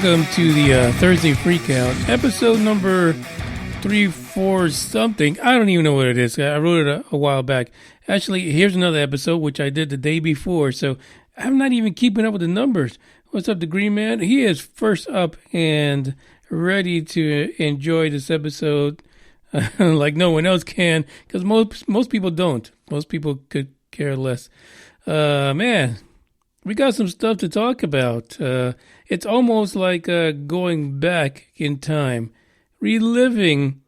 welcome to the Thursday Freakout, episode number 3-4 something. I don't even know what it is. I wrote it a while back. Actually, here's another episode, which I did the day before, so I'm not even keeping up with the numbers. What's up, the Green Man? He is first up and ready to enjoy this episode like no one else can, because most people don't. Most people could care less. Man, we got some stuff to talk about. It's almost like going back in time, reliving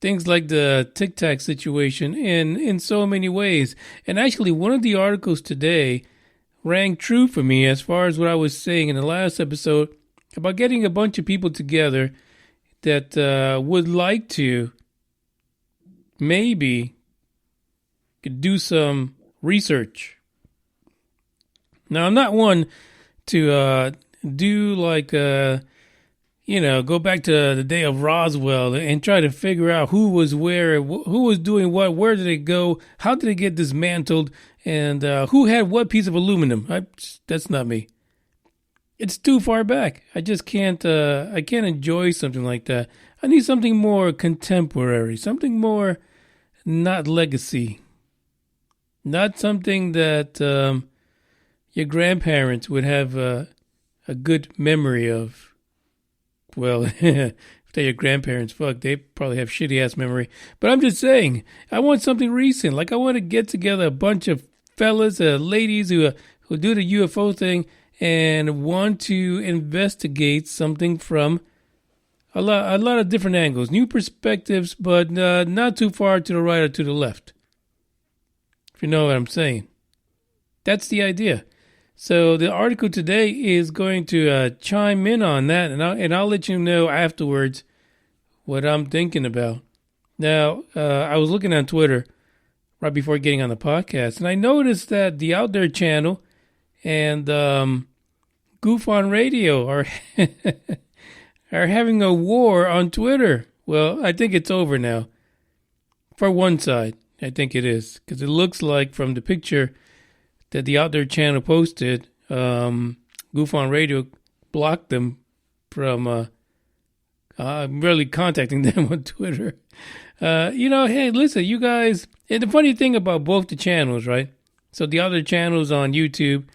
things like the Tic Tac situation in so many ways. And actually, one of the articles today rang true for me as far as what I was saying in the last episode about getting a bunch of people together that would like to maybe do some research. Now, I'm not one to do like, go back to the day of Roswell and try to figure out who was where, who was doing what, where did it go, how did it get dismantled, and who had what piece of aluminum. That's not me. It's too far back. I just can't, I can't enjoy something like that. I need something more contemporary, something more not legacy, not something that your grandparents would have a good memory of. Well, if they're your grandparents, fuck, they probably have shitty-ass memory. But I'm just saying, I want something recent. Like, I want to get together a bunch of fellas, ladies who do the UFO thing and want to investigate something from a lot of different angles, new perspectives, but not too far to the right or to the left, if you know what I'm saying. That's the idea. So the article today is going to chime in on that, and I'll let you know afterwards what I'm thinking about. Now, I was looking on Twitter right before getting on the podcast, and I noticed that the Out There channel and Goof on Radio are are having a war on Twitter. Well, I think it's over now. For one side, I think it is, because it looks like from the picture that the Out There channel posted, Goof on Radio blocked them from really contacting them on Twitter. Hey, listen, you guys, and the funny thing about both the channels, right? So the other channels on YouTube,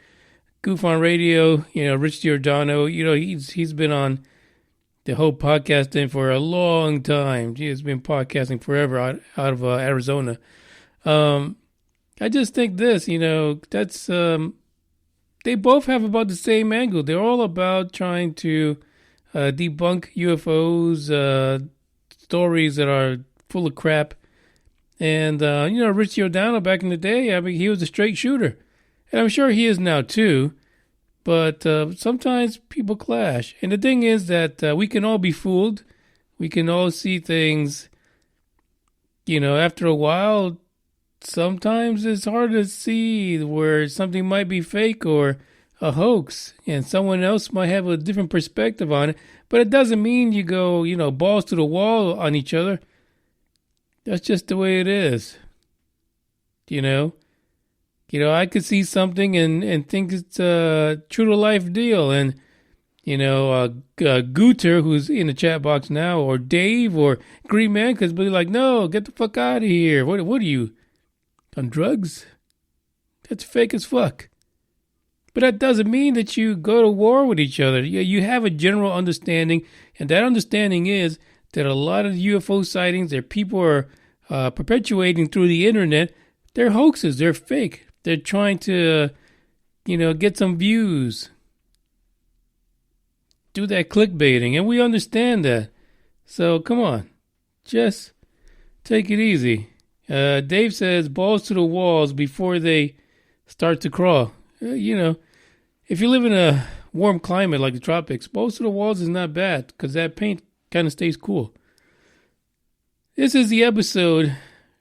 Goof on Radio, Rich Giordano, he's been on the whole podcast thing for a long time. He has been podcasting forever out of Arizona. I just think this, that's, they both have about the same angle. They're all about trying to debunk UFOs, stories that are full of crap. And, Rich Giordano back in the day, I mean, he was a straight shooter. And I'm sure he is now too. But sometimes people clash. And the thing is that we can all be fooled. We can all see things, after a while. Sometimes it's hard to see where something might be fake or a hoax, and someone else might have a different perspective on it. But it doesn't mean you go, balls to the wall on each other. That's just the way it is. I could see something and think it's a true to life deal, and Gooter, who's in the chat box now, or Dave or Green Man, could be like, "No, get the fuck out of here. What are you? On drugs? That's fake as fuck." But that doesn't mean that you go to war with each other. You have a general understanding, and that understanding is that a lot of UFO sightings that people are perpetuating through the internet, they're hoaxes, they're fake. They're trying to, get some views. Do that clickbaiting, and we understand that. So come on, just take it easy. Dave says balls to the walls before they start to crawl. If you live in a warm climate like the tropics, balls to the walls is not bad because that paint kind of stays cool. This is the episode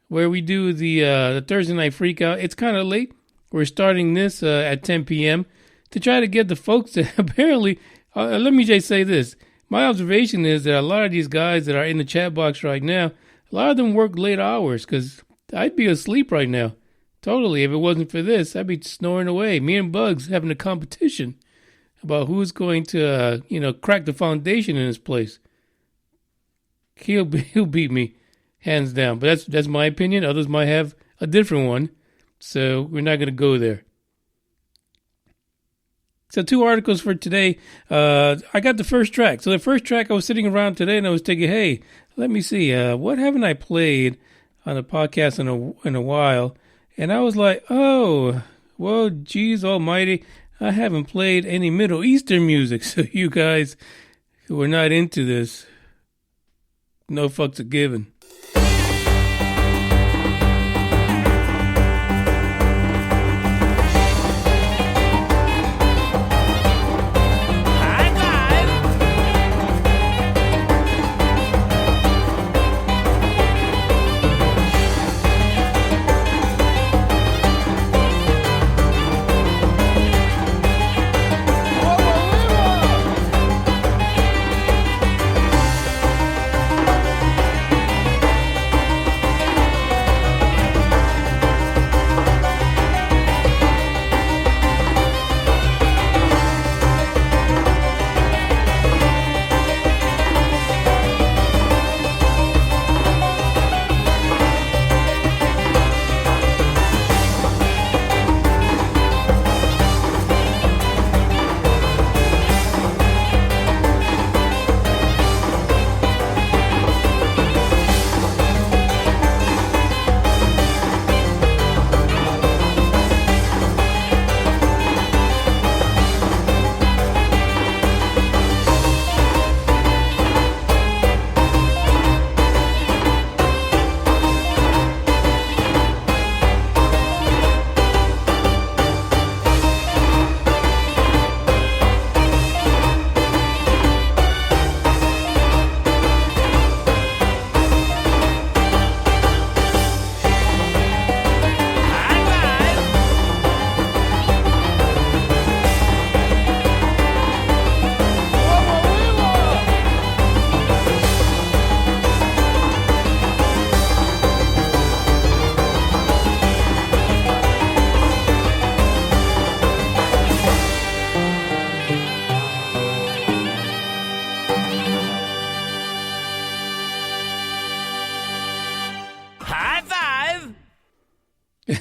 where we do the Thursday Night Freakout. It's kind of late. We're starting this at 10 p.m. to try to get the folks that apparently, let me just say this. My observation is that a lot of these guys that are in the chat box right now, a lot of them work late hours because I'd be asleep right now. Totally. If it wasn't for this, I'd be snoring away. Me and Bugs having a competition. about who's going to, crack the foundation in this place. He'll beat me, hands down. But that's my opinion. Others might have a different one, so we're not going to go there. So 2 articles for today. I got the first track. So the first track, I was sitting around today and I was thinking, hey, let me see, what haven't I played on a podcast in a while? And I was like, oh, well, geez almighty, I haven't played any Middle Eastern music. So you guys who are not into this, no fucks are given.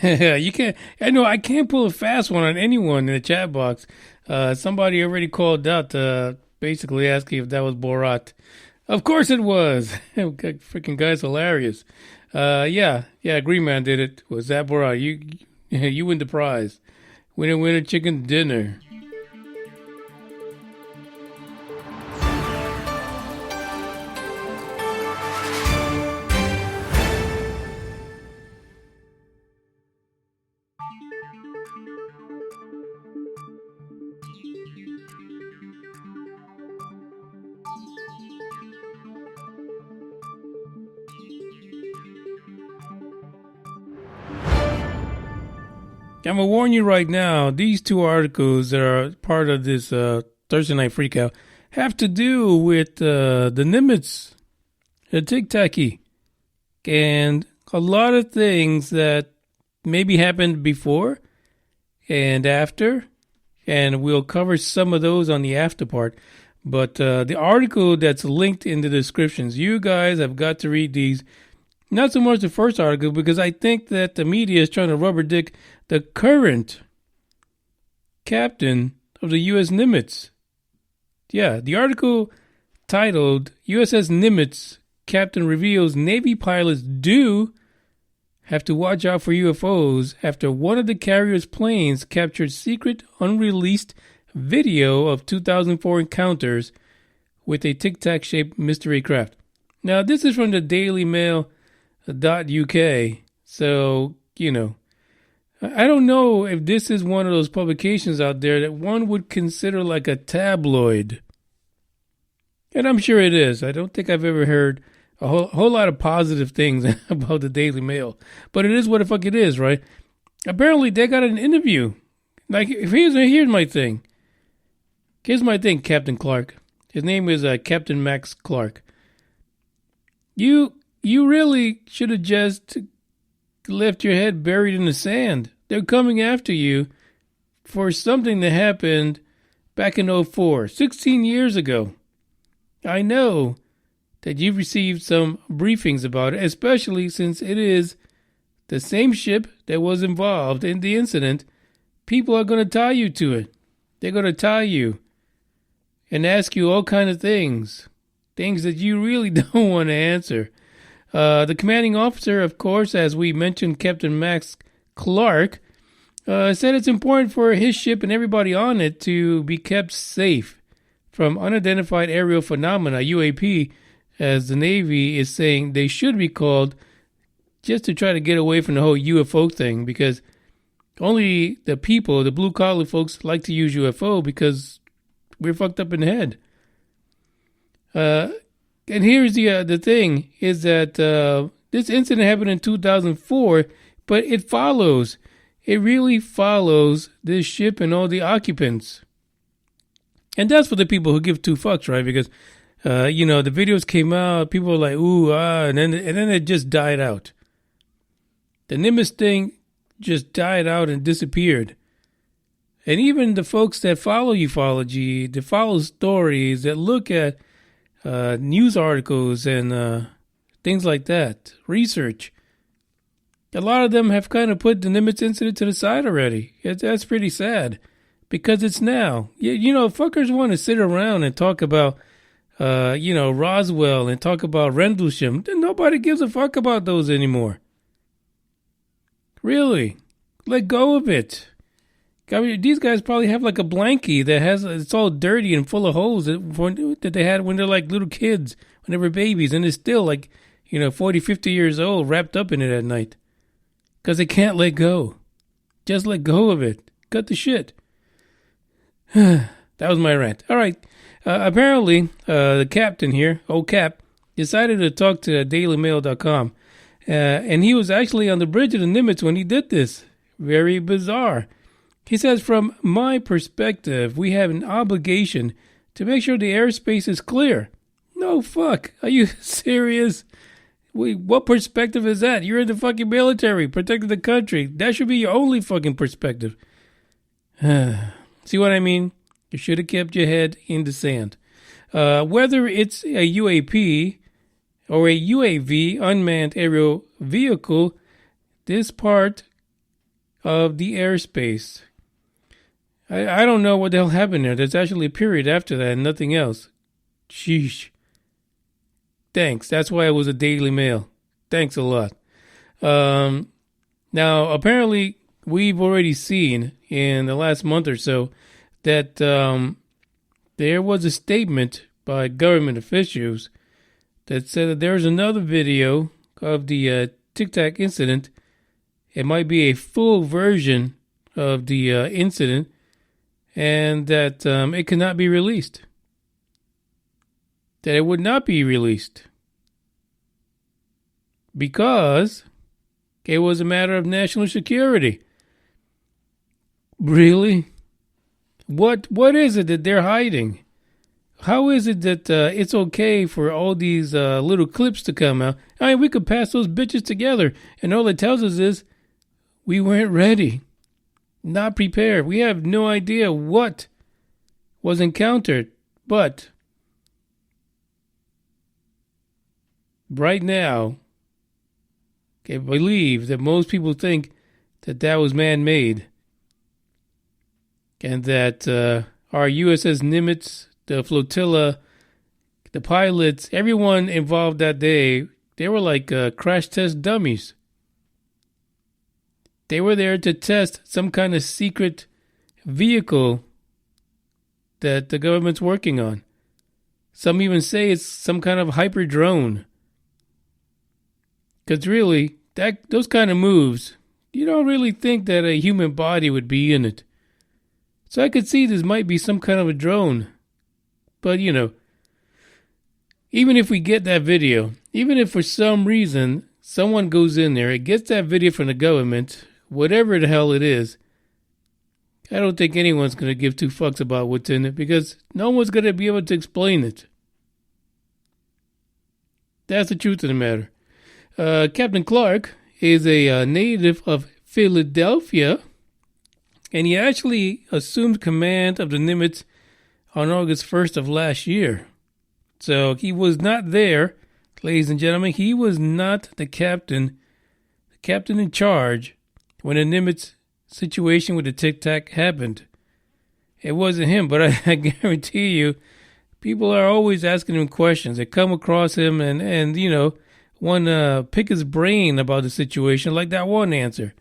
You can't. I can't pull a fast one on anyone in the chat box. Somebody already called out, basically asking if that was Borat. Of course it was. Freaking guy's hilarious. Yeah, Green Man did it. Was that Borat? You win the prize. Winner, chicken dinner. I'm going to warn you right now, these 2 articles that are part of this Thursday Night Freakout have to do with the Nimitz, the Tic Tac-y, and a lot of things that maybe happened before and after, and we'll cover some of those on the after part. But the article that's linked in the descriptions, you guys have got to read these. Not so much the first article, because I think that the media is trying to rubber dick the current captain of the U.S. Nimitz. Yeah, the article titled USS Nimitz Captain Reveals Navy Pilots Do Have to Watch Out for UFOs After One of the Carrier's Planes Captured Secret Unreleased Video of 2004 Encounters with a Tic Tac-shaped mystery craft. Now, this is from the Daily Mail .uk. So, I don't know if this is one of those publications out there that one would consider like a tabloid. And I'm sure it is. I don't think I've ever heard a whole lot of positive things about the Daily Mail. But it is what the fuck it is, right? Apparently, they got an interview. Like, here's my thing. Here's my thing, Captain Clark. His name is Captain Max Clark. You really should have just left your head buried in the sand. They're coming after you for something that happened back in '04, 16 years ago. I know that you've received some briefings about it, especially since it is the same ship that was involved in the incident. People are going to tie you to it. They're going to tie you and ask you all kinds of things that you really don't want to answer. The commanding officer, of course, as we mentioned, Captain Max Clark, said it's important for his ship and everybody on it to be kept safe from unidentified aerial phenomena, UAP, as the Navy is saying they should be called, just to try to get away from the whole UFO thing, because only the people, the blue-collar folks, like to use UFO because we're fucked up in the head. And here's the thing, is that this incident happened in 2004, but it really follows this ship and all the occupants. And that's for the people who give two fucks, right? Because, the videos came out, people were like, ooh, and then it just died out. The Nimitz thing just died out and disappeared. And even the folks that follow ufology, that follow stories, that look at news articles and things like that, research, a lot of them have kind of put the Nimitz incident to the side already. That's pretty sad, because it's now. Fuckers want to sit around and talk about, Roswell and talk about Rendlesham. Nobody gives a fuck about those anymore. Really, let go of it. I mean, these guys probably have like a blankie that it's all dirty and full of holes that they had when they're like little kids, when they were babies, and it's still like, 40, 50 years old, wrapped up in it at night. Because they can't let go. Just let go of it. Cut the shit. That was my rant. All right. Apparently, the captain here, old Cap, decided to talk to dailymail.com. And he was actually on the bridge of the Nimitz when he did this. Very bizarre. He says, from my perspective, we have an obligation to make sure the airspace is clear. No fuck. Are you serious? What perspective is that? You're in the fucking military, protecting the country. That should be your only fucking perspective. See what I mean? You should have kept your head in the sand. Whether it's a UAP or a UAV, Unmanned Aerial Vehicle, this part of the airspace, I don't know what the hell happened there. There's actually a period after that and nothing else. Sheesh. Thanks. That's why it was a Daily Mail. Thanks a lot. Now, apparently, we've already seen in the last month or so that there was a statement by government officials that said that there's another video of the Tic Tac incident. It might be a full version of the incident, and that it cannot be released. That it would not be released because it was a matter of national security. Really? What is it that they're hiding? How is it that it's okay for all these little clips to come out? I mean, we could pass those bitches together, and all it tells us is we weren't ready, not prepared. We have no idea what was encountered, but right now, I believe that most people think that was man-made, and that our USS Nimitz, the flotilla, the pilots, everyone involved that day, they were like crash test dummies. They were there to test some kind of secret vehicle that the government's working on. Some even say it's some kind of hyper drone. Because really, those kind of moves, you don't really think that a human body would be in it. So I could see this might be some kind of a drone. But, even if we get that video, even if for some reason someone goes in there, it gets that video from the government, whatever the hell it is, I don't think anyone's going to give two fucks about what's in it, because no one's going to be able to explain it. That's the truth of the matter. Captain Clark is a native of Philadelphia, and he actually assumed command of the Nimitz on August 1st of last year. So he was not there, ladies and gentlemen. He was not the captain in charge when the Nimitz situation with the Tic Tac happened. It wasn't him, but I guarantee you, people are always asking him questions. They come across him and want to pick his brain about the situation, like that one answer.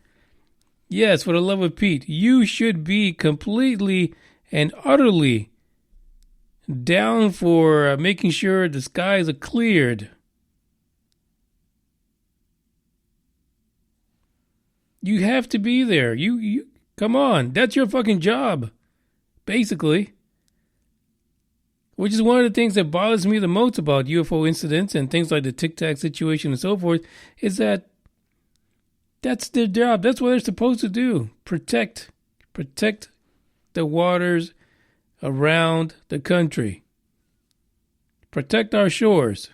Yes, for the love of Pete, you should be completely and utterly down for making sure the skies are cleared. You have to be there. You come on. That's your fucking job, basically. Which is one of the things that bothers me the most about UFO incidents and things like the Tic Tac situation and so forth, is that that's their job. That's what they're supposed to do. Protect the waters around the country. Protect our shores.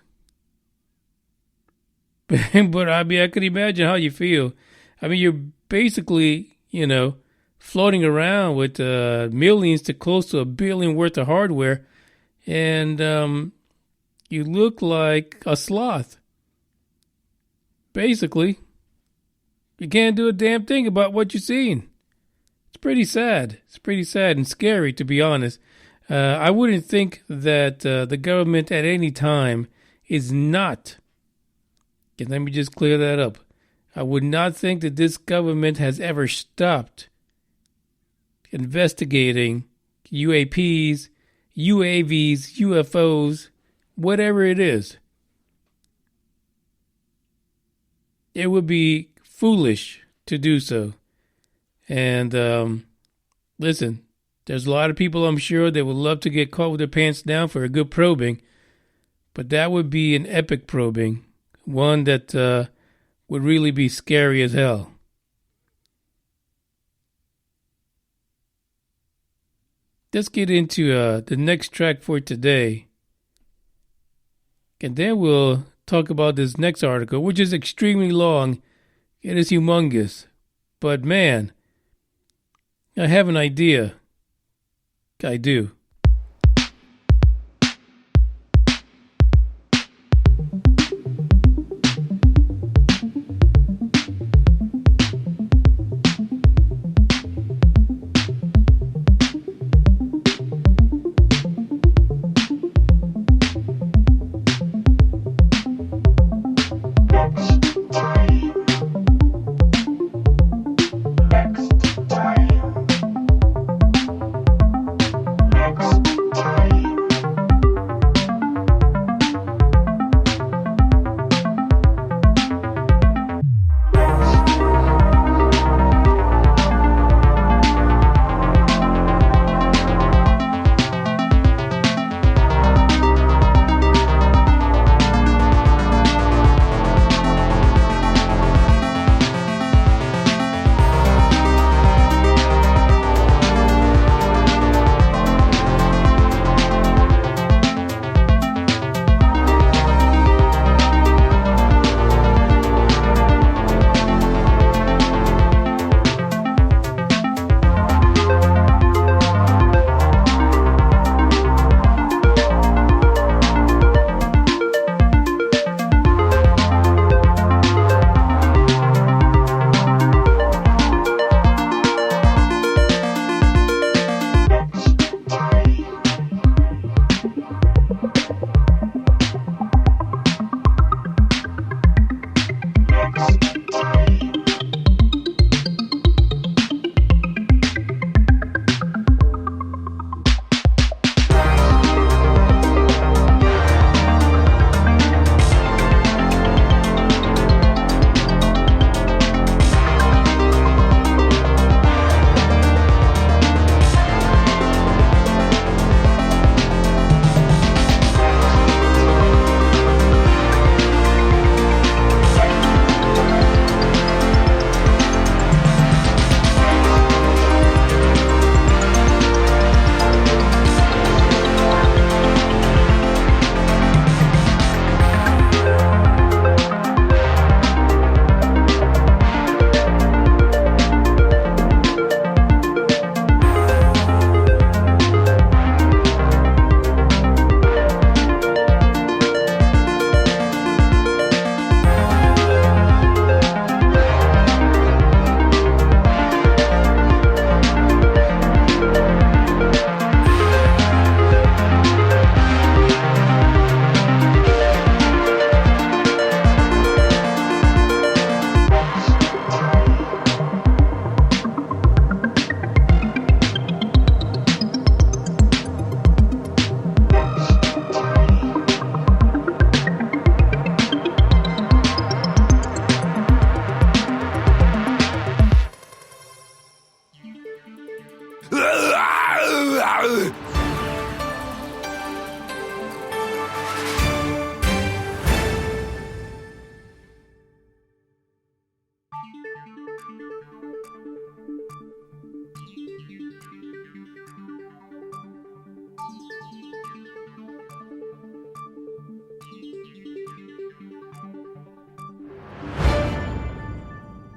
But I mean, I could imagine how you feel. I mean, you're basically, floating around with millions to close to $1 billion worth of hardware, and you look like a sloth. Basically, you can't do a damn thing about what you're seeing. It's pretty sad. It's pretty sad and scary, to be honest. I wouldn't think that the government at any time is not. And let me just clear that up. I would not think that this government has ever stopped investigating UAPs, UAVs, UFOs, whatever it is. It would be foolish to do so. And listen, there's a lot of people, I'm sure, that would love to get caught with their pants down for a good probing, but that would be an epic probing, one that would really be scary as hell. Let's get into the next track for today, and then we'll talk about this next article, which is extremely long. It is humongous, but man, I have an idea. I do.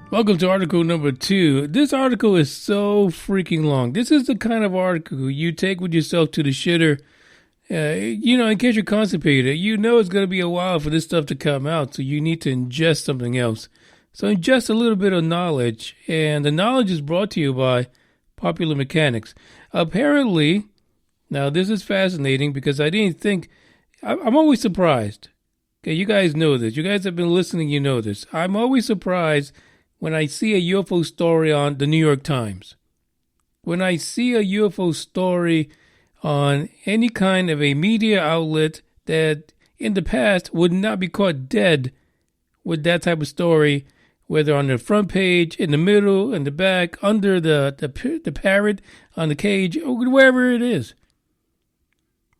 Welcome to article number 2. This article is so freaking long. This is the kind of article you take with yourself to the shitter. In case you're constipated, you know it's going to be a while for this stuff to come out, so you need to ingest something else. So ingest a little bit of knowledge, and the knowledge is brought to you by Popular Mechanics. Apparently, now this is fascinating because I didn't think, I'm always surprised. Okay, you guys know this. You guys have been listening, you know this. I'm always surprised when I see a UFO story on the New York Times. When I see a UFO story on any kind of a media outlet that in the past would not be caught dead with that type of story, whether on the front page, in the middle, in the back, under the parrot, on the cage, or wherever it is.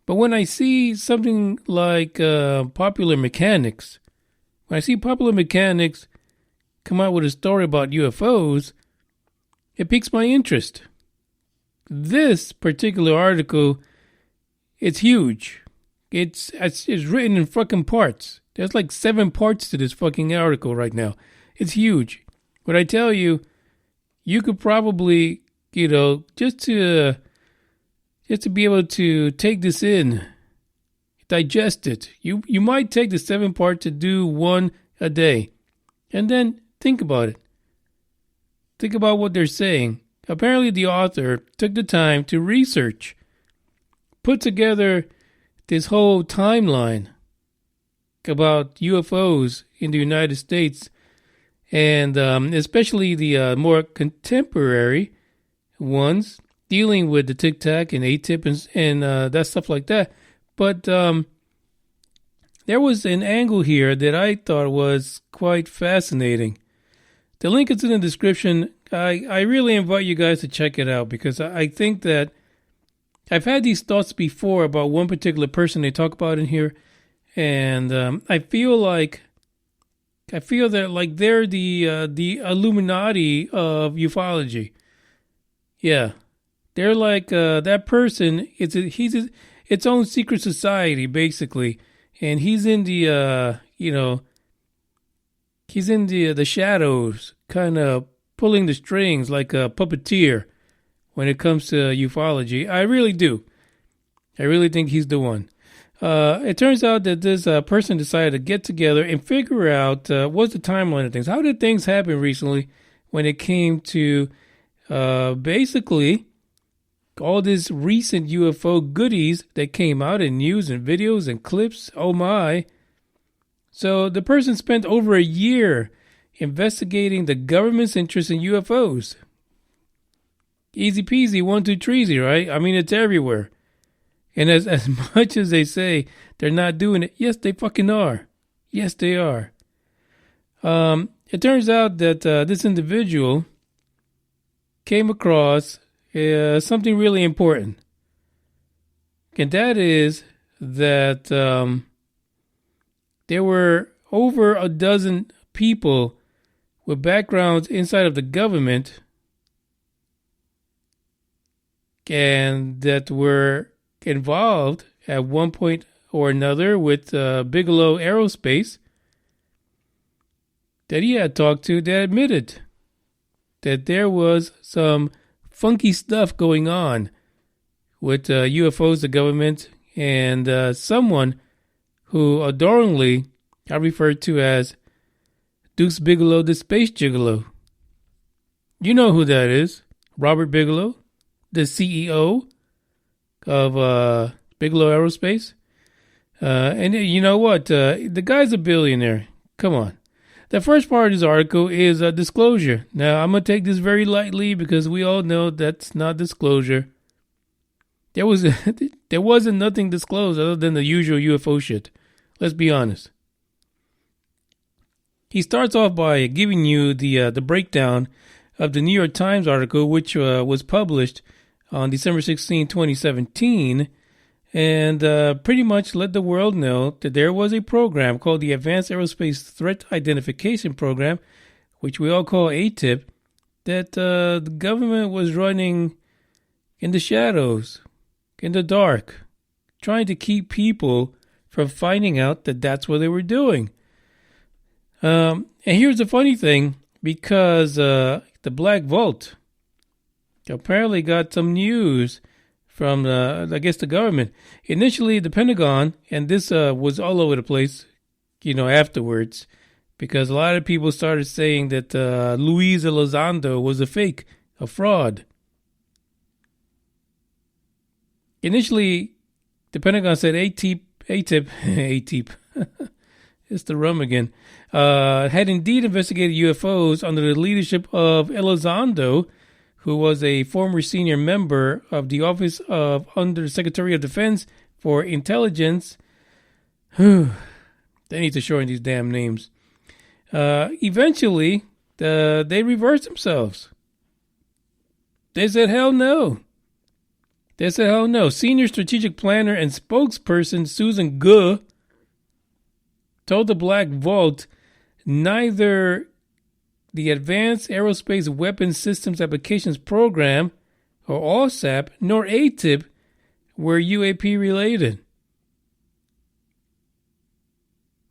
But when I see something like Popular Mechanics, when I see Popular Mechanics come out with a story about UFOs, it piques my interest. This particular article, it's huge. It's written in fucking parts. There's like 7 parts to this fucking article right now. It's huge. But I tell you, you could probably, just to be able to take this in, digest it. You might take the 7 part to do one a day, and then think about it. Think about what they're saying. Apparently the author took the time to research, put together this whole timeline about UFOs in the United States, and especially the more contemporary ones, dealing with the Tic Tac and ATIP and that stuff like that. But there was an angle here that I thought was quite fascinating. The link is in the description. I really invite you guys to check it out because I think that I've had these thoughts before about one particular person they talk about in here, and I feel that like they're the Illuminati of ufology. Yeah, they're like that person. He's its own secret society basically, and he's in the he's in the shadows, kind of pulling the strings like a puppeteer when it comes to ufology. I really do. I really think he's the one. It turns out that this person decided to get together and figure out what's the timeline of things. How did things happen recently when it came to basically all this recent UFO goodies that came out in news and videos and clips? Oh my. So the person spent over a year investigating the government's interest in UFOs. Easy peasy, 1, 2, 3, right? I mean, it's everywhere. And as much as they say they're not doing it, yes, they fucking are. Yes, they are. It turns out that this individual came across something really important. And that is that there were over a dozen people with backgrounds inside of the government and that were involved at one point or another with Bigelow Aerospace that he had talked to that admitted that there was some funky stuff going on with UFOs, the government, and someone who adoringly I referred to as Deuce Bigelow, the Space Gigolo. You know who that is. Robert Bigelow, the CEO of Bigelow Aerospace. And you know what? The guy's a billionaire. Come on. The first part of this article is a disclosure. Now, I'm going to take this very lightly because we all know that's not disclosure. There wasn't nothing disclosed other than the usual UFO shit. Let's be honest. He starts off by giving you the breakdown of the New York Times article, which was published on December 16, 2017, and pretty much let the world know that there was a program called the Advanced Aerospace Threat Identification Program, which we all call ATIP, that the government was running in the shadows, in the dark, trying to keep people from finding out that that's what they were doing. And here's the funny thing, because the Black Vault apparently got some news from, I guess, the government. Initially, the Pentagon, and this was all over the place, afterwards, because a lot of people started saying that Luis Elizondo was a fake, a fraud. Initially, the Pentagon said ATIP, it's the rum again, had indeed investigated UFOs under the leadership of Elizondo, who was a former senior member of the Office of Undersecretary of Defense for Intelligence. They need to shorten these damn names. Eventually, they reversed themselves. They said, hell no. Senior strategic planner and spokesperson Susan Guh told the Black Vault neither the Advanced Aerospace Weapons Systems Applications Program, or AWSAP, nor ATIP were UAP related.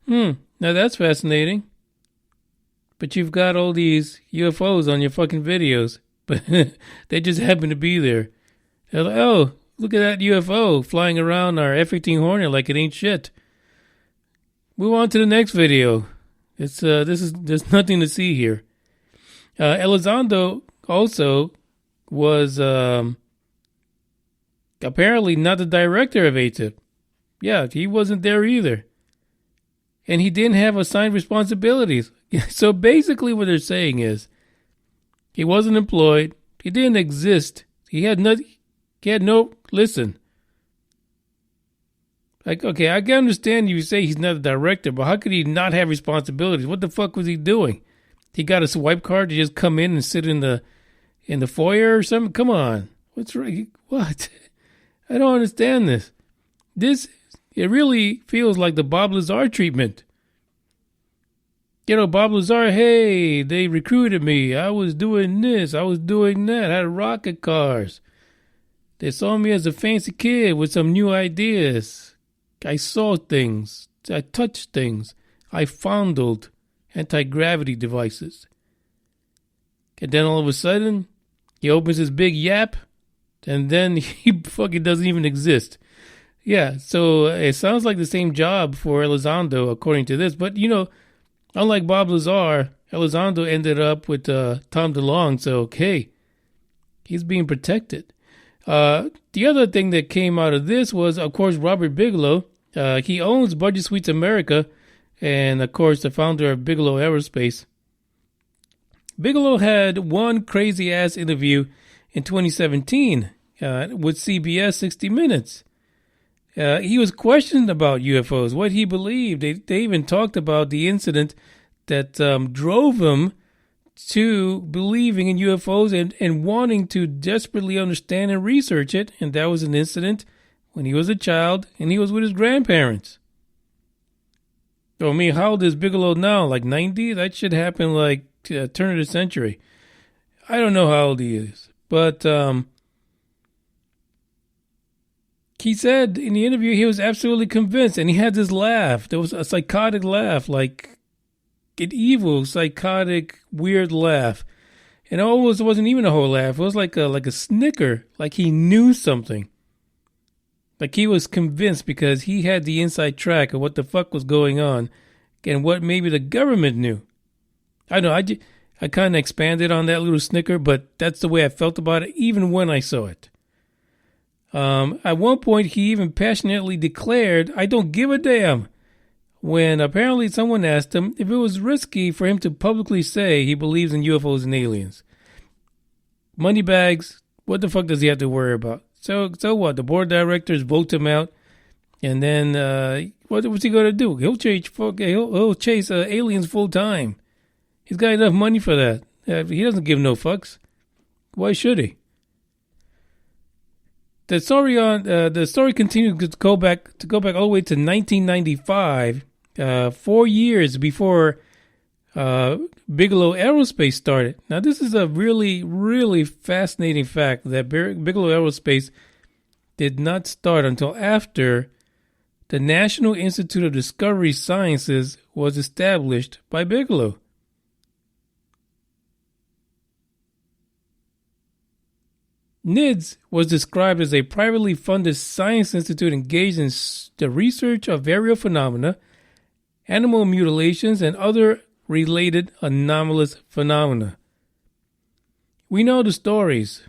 Now that's fascinating. But you've got all these UFOs on your fucking videos, but they just happen to be there. They're like, oh, look at that UFO flying around our F-18 Hornet like it ain't shit. Move on to the next video. There's nothing to see here. Elizondo also was apparently not the director of ATIP. Yeah, he wasn't there either. And he didn't have assigned responsibilities. So basically what they're saying is he wasn't employed. He didn't exist. He had no, listen. Like, okay, I can understand you say he's not a director, but how could he not have responsibilities? What the fuck was he doing? He got a swipe card to just come in and sit in the foyer or something? Come on. What's right? What? I don't understand this. It really feels like the Bob Lazar treatment. Bob Lazar, hey, they recruited me. I was doing this. I was doing that. I had rocket cars. They saw me as a fancy kid with some new ideas. I saw things. I touched things. I fondled anti-gravity devices. And then all of a sudden, he opens his big yap, and then he fucking doesn't even exist. Yeah, so it sounds like the same job for Elizondo, according to this. But, unlike Bob Lazar, Elizondo ended up with Tom DeLonge, so, hey, he's being protected. The other thing that came out of this was, of course, Robert Bigelow. He owns Budget Suites America, and, of course, the founder of Bigelow Aerospace. Bigelow had one crazy-ass interview in 2017 with CBS 60 Minutes. He was questioned about UFOs, what he believed. They even talked about the incident that drove him to believing in UFOs and wanting to desperately understand and research it. And that was an incident when he was a child and he was with his grandparents. So, how old is Bigelow now? Like 90? That should happen like turn of the century. I don't know how old he is. But he said in the interview he was absolutely convinced. And he had this laugh. There was a psychotic laugh, like an evil, psychotic, weird laugh. And it almost wasn't even a whole laugh. It was like a snicker, like he knew something. Like he was convinced because he had the inside track of what the fuck was going on and what maybe the government knew. I know, I kind of expanded on that little snicker, but that's the way I felt about it even when I saw it. At one point, he even passionately declared, I don't give a damn, when apparently someone asked him if it was risky for him to publicly say he believes in UFOs and aliens. Moneybags, what the fuck does he have to worry about? So what? The board of directors vote him out, and then what's he going to do? He'll chase aliens full time. He's got enough money for that. He doesn't give no fucks. Why should he? the story continues to go back all the way to 1995, 4 years before Bigelow Aerospace started. Now, this is a really, really fascinating fact that Bigelow Aerospace did not start until after the National Institute of Discovery Sciences was established by Bigelow. NIDS was described as a privately funded science institute engaged in the research of aerial phenomena, animal mutilations, and other related anomalous phenomena. We know the stories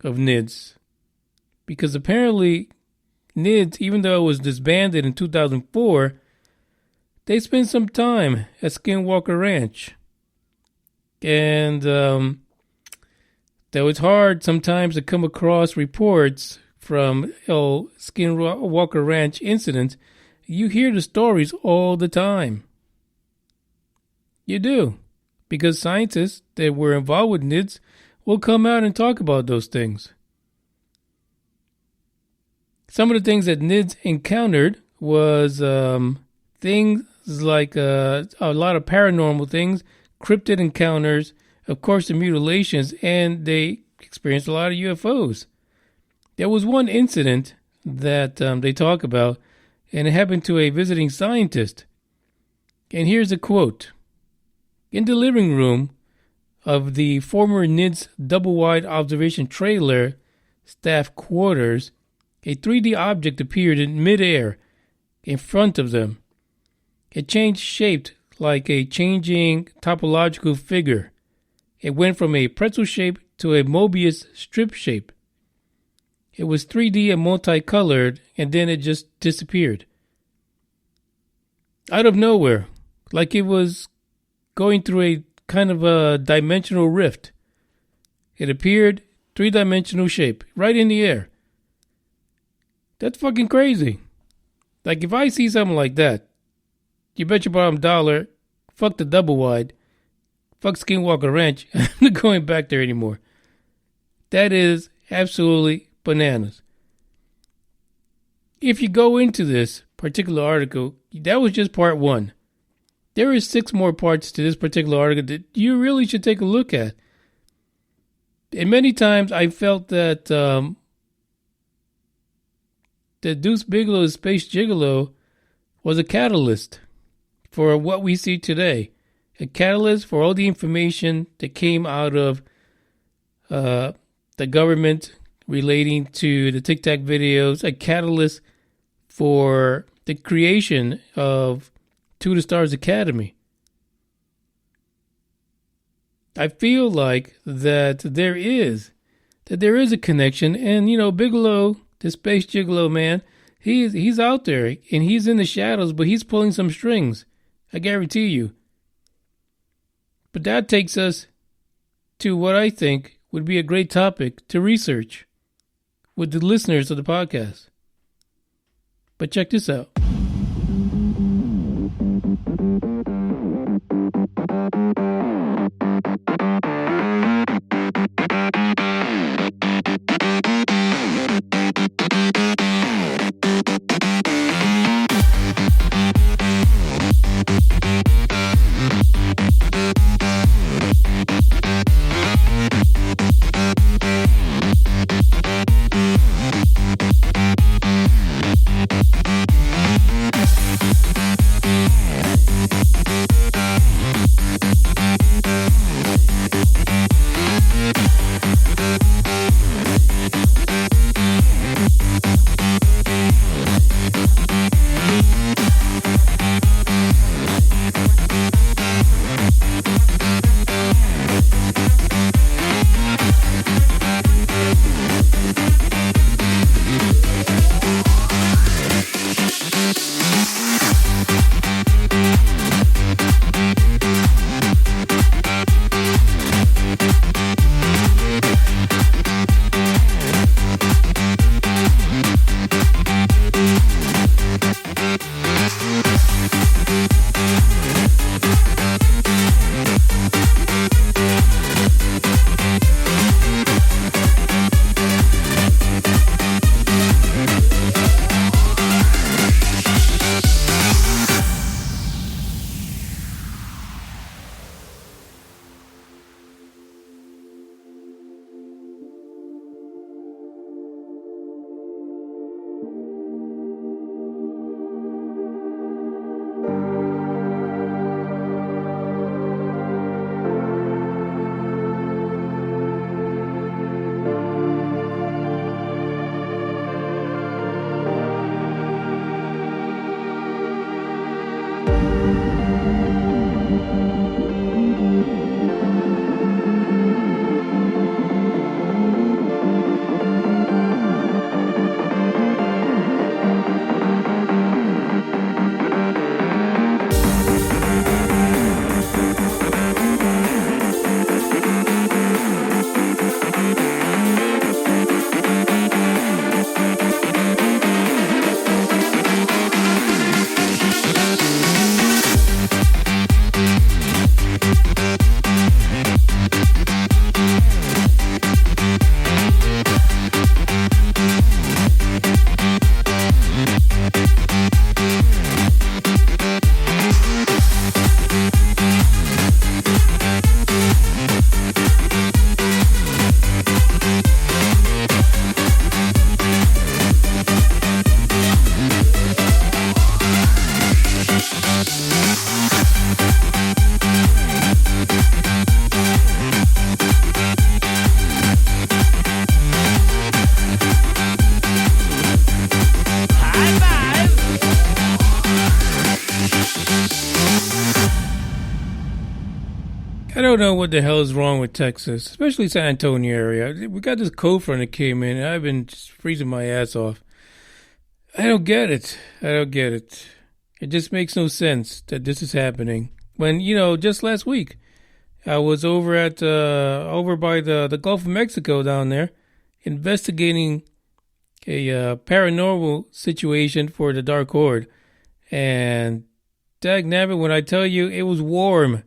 of NIDS because apparently NIDS, even though it was disbanded in 2004, they spent some time at Skinwalker Ranch. And though it's hard sometimes to come across reports from Skinwalker Ranch incidents, you hear the stories all the time. You do, because scientists that were involved with NIDS will come out and talk about those things. Some of the things that NIDS encountered was things like a lot of paranormal things, cryptid encounters, of course the mutilations, and they experienced a lot of UFOs. There was one incident that they talk about, and it happened to a visiting scientist. And here's a quote. In the living room of the former NIDS double-wide observation trailer staff quarters, a 3D object appeared in midair in front of them. It changed shape like a changing topological figure. It went from a pretzel shape to a Mobius strip shape. It was 3D and multicolored, and then it just disappeared. Out of nowhere, like it was going through a kind of a dimensional rift. It appeared, three-dimensional shape, right in the air. That's fucking crazy. Like, if I see something like that, you bet your bottom dollar, fuck the double wide, fuck Skinwalker Ranch, I'm not going back there anymore. That is absolutely bananas. If you go into this particular article, that was just part one. There is 6 more parts to this particular article that you really should take a look at. And many times I felt that Deuce Bigelow's Space Gigolo was a catalyst for what we see today. A catalyst for all the information that came out of the government relating to the Tic Tac videos. A catalyst for the creation of To the Stars Academy. I feel like that there is a connection, and Bigelow, the Space Gigolo man, he's out there and he's in the shadows, but he's pulling some strings. I guarantee you. But that takes us to what I think would be a great topic to research with the listeners of the podcast. But check this out. don't know what the hell is wrong with Texas, especially San Antonio area. We got this cold front that came in, and I've been just freezing my ass off. I don't get it. It just makes no sense that this is happening. When, just last week, I was over by the Gulf of Mexico down there, investigating a paranormal situation for the Dark Horde. And dagnabbit, when I tell you it was warm,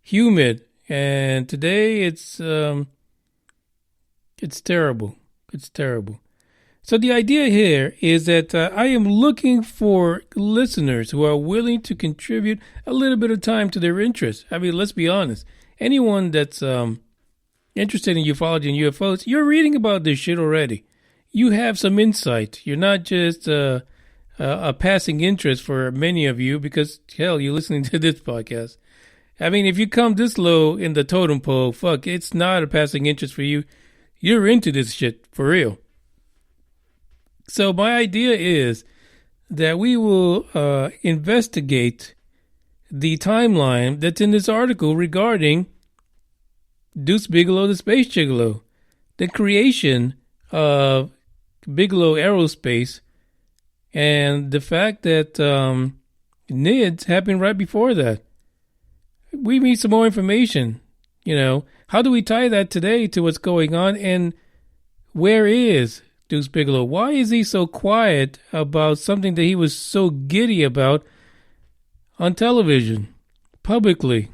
humid, and today it's terrible. It's terrible. So the idea here is that I am looking for listeners who are willing to contribute a little bit of time to their interests. I mean, let's be honest. Anyone that's interested in ufology and UFOs, you're reading about this shit already. You have some insight. You're not just a passing interest for many of you because, hell, you're listening to this podcast. I mean, if you come this low in the totem pole, fuck, it's not a passing interest for you. You're into this shit, for real. So my idea is that we will investigate the timeline that's in this article regarding Deuce Bigalow, the Space Gigolo, the creation of Bigelow Aerospace, and the fact that NIDS happened right before that. We need some more information. How do we tie that today to what's going on, and where is Deuce Bigalow? Why is he so quiet about something that he was so giddy about on television, publicly?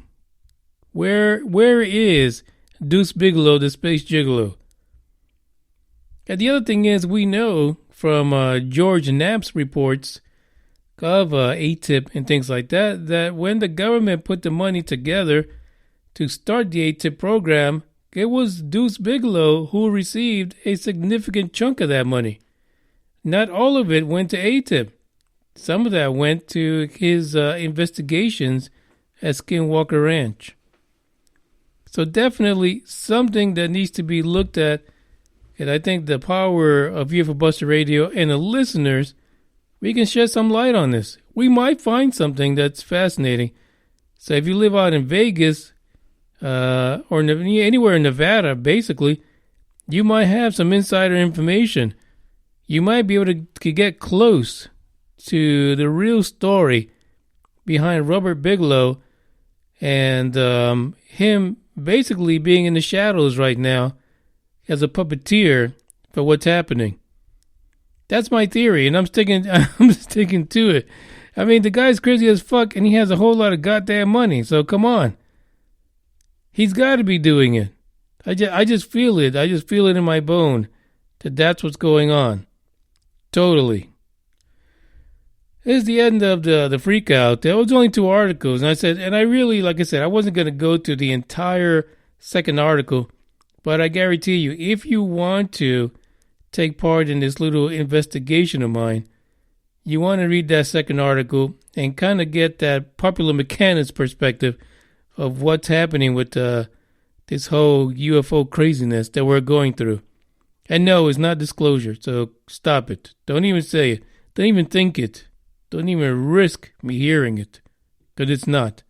Where is Deuce Bigalow, the Space Gigolo? And the other thing is, we know from George Knapp's reports of ATIP and things like that, that when the government put the money together to start the ATIP program, it was Deuce Bigalow who received a significant chunk of that money. Not all of it went to ATIP. Some of that went to his investigations at Skinwalker Ranch. So definitely something that needs to be looked at. And I think the power of UFO Buster Radio and the listeners, we can shed some light on this. We might find something that's fascinating. So if you live out in Vegas, or anywhere in Nevada, basically, you might have some insider information. You might be able to get close to the real story behind Robert Bigelow and him basically being in the shadows right now as a puppeteer for what's happening. That's my theory, and I'm sticking to it. I mean, the guy's crazy as fuck, and he has a whole lot of goddamn money, so come on. He's got to be doing it. I just feel it. I just feel it in my bone that that's what's going on. Totally. This is the end of the freak out. There was only 2 articles, and I really, like I said, I wasn't going to go to the entire second article, but I guarantee you, if you want to take part in this little investigation of mine, you want to read that second article and kind of get that popular mechanics perspective of what's happening with this whole UFO craziness that we're going through. And no, it's not disclosure, so stop it. Don't even say it. Don't even think it. Don't even risk me hearing it, because it's not.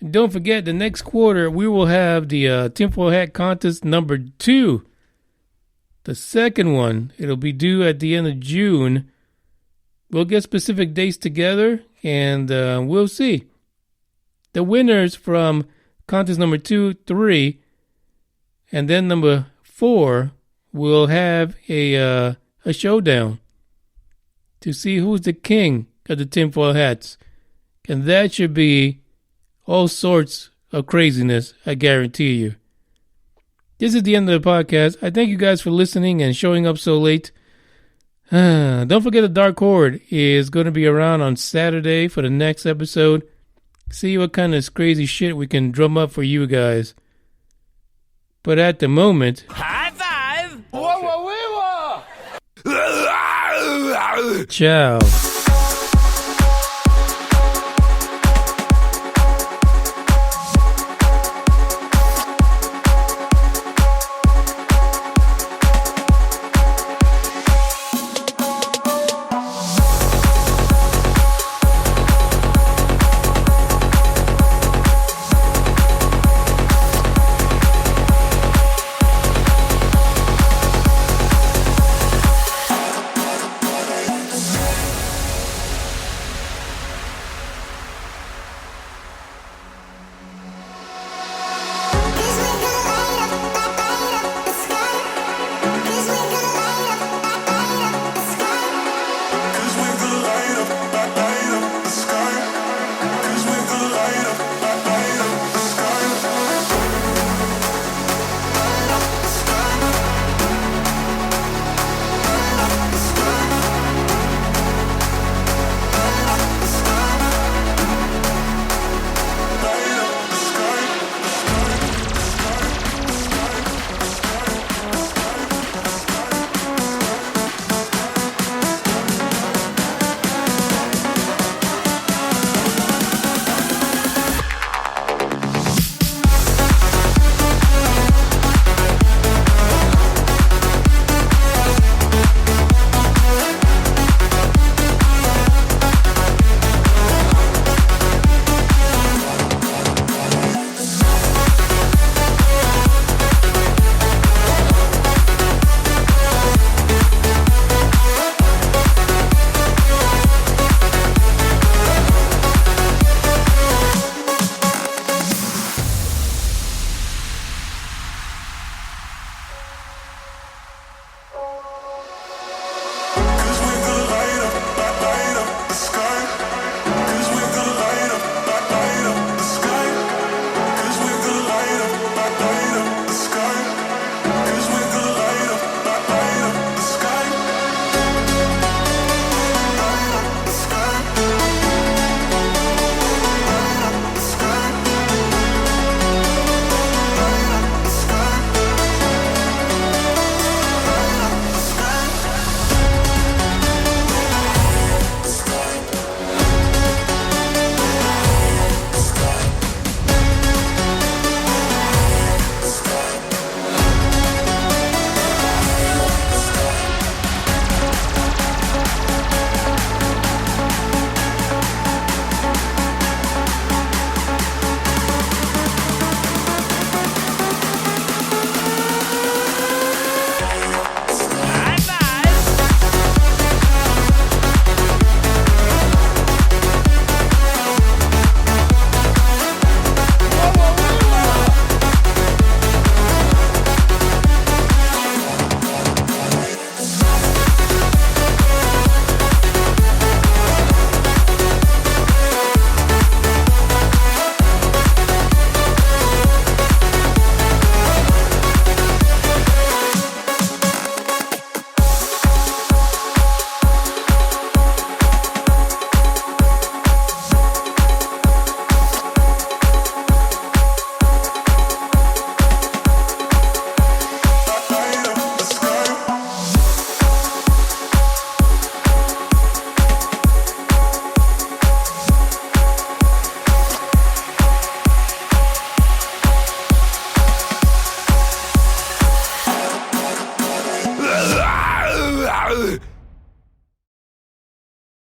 And don't forget, the next quarter, we will have the tinfoil hat contest number 2. The second one, it'll be due at the end of June. We'll get specific dates together, and we'll see. The winners from contest number 2, 3, and then number 4 will have a showdown to see who's the king of the tinfoil hats. And that should be all sorts of craziness, I guarantee you. This is the end of the podcast. I thank you guys for listening and showing up so late. Don't forget the Dark Horde is going to be around on Saturday for the next episode. See what kind of crazy shit we can drum up for you guys. But at the moment... High five! Whoa, whoa, whoa, whoa! Ciao.